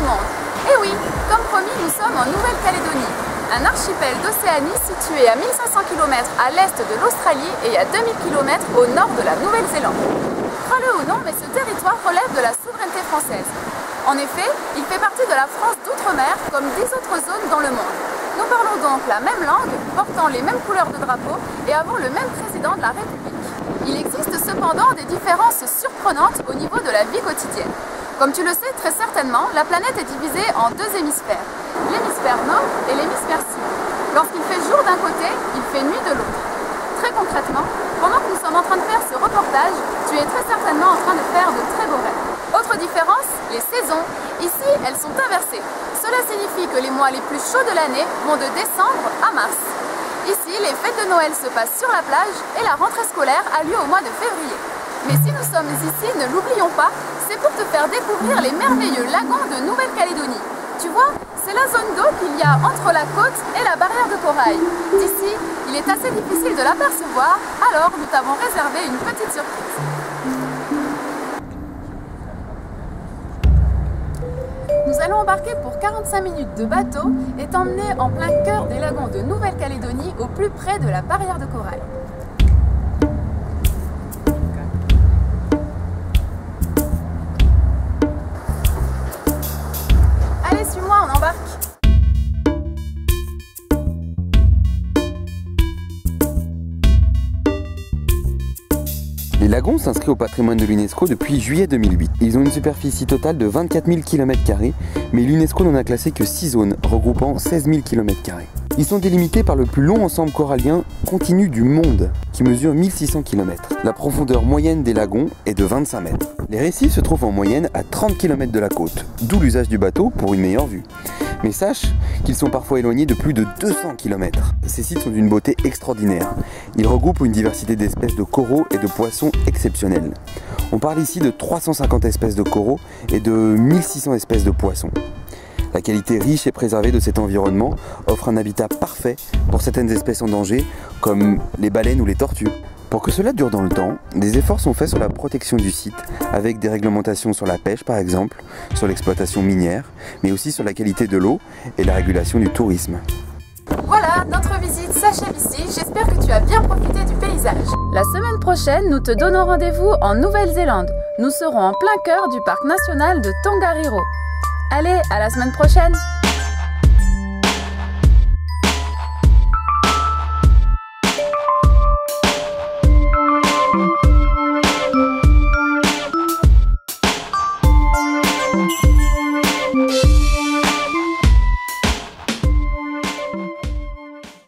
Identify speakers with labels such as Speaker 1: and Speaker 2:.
Speaker 1: monde. Et oui, comme promis, nous sommes en Nouvelle-Calédonie, un archipel d'Océanie situé à 1500 km à l'est de l'Australie et à 2000 km au nord de la Nouvelle-Zélande. Crois-le ou non, mais ce territoire relève de la souveraineté française. En effet, il fait partie de la France d'outre-mer comme 10 autres zones dans le monde. Nous parlons donc la même langue, portant les mêmes couleurs de drapeau et avons le même président de la République. Il existe cependant des différences surprenantes au niveau de la vie quotidienne. Comme tu le sais très certainement, la planète est divisée en deux hémisphères, l'hémisphère nord et l'hémisphère sud. Lorsqu'il fait jour d'un côté, il fait nuit de l'autre. Très concrètement, pendant que nous sommes en train de faire ce reportage, tu es très certainement en train de faire de très beaux rêves. Autre différence, les saisons. Ici, elles sont inversées. Cela signifie que les mois les plus chauds de l'année vont de décembre à mars. Ici, les fêtes de Noël se passent sur la plage et la rentrée scolaire a lieu au mois de février. Mais si nous sommes ici, ne l'oublions pas, c'est pour te faire découvrir les merveilleux lagons de Nouvelle-Calédonie. Tu vois, c'est la zone d'eau qu'il y a entre la côte et la barrière de corail. D'ici, il est assez difficile de l'apercevoir, alors nous t'avons réservé une petite surprise. Nous allons embarquer pour 45 minutes de bateau et t'emmener en plein cœur des lagons de Nouvelle-Calédonie, au plus près de la barrière de corail. Allez, suis-moi, on embarque.
Speaker 2: Les lagons s'inscrivent au patrimoine de l'UNESCO depuis juillet 2008. Ils ont une superficie totale de 24 000 km², mais l'UNESCO n'en a classé que 6 zones, regroupant 16 000 km². Ils sont délimités par le plus long ensemble corallien continu du monde, qui mesure 1600 km. La profondeur moyenne des lagons est de 25 mètres. Les récifs se trouvent en moyenne à 30 km de la côte, d'où l'usage du bateau pour une meilleure vue. Mais sache qu'ils sont parfois éloignés de plus de 200 km. Ces sites sont d'une beauté extraordinaire. Ils regroupent une diversité d'espèces de coraux et de poissons exceptionnels. On parle ici de 350 espèces de coraux et de 1600 espèces de poissons. La qualité riche et préservée de cet environnement offre un habitat parfait pour certaines espèces en danger, comme les baleines ou les tortues. Pour que cela dure dans le temps, des efforts sont faits sur la protection du site, avec des réglementations sur la pêche par exemple, sur l'exploitation minière, mais aussi sur la qualité de l'eau et la régulation du tourisme.
Speaker 1: Voilà, notre visite s'achève ici. J'espère que tu as bien profité du paysage. La semaine prochaine, nous te donnons rendez-vous en Nouvelle-Zélande. Nous serons en plein cœur du parc national de Tongariro. Allez, à la semaine prochaine!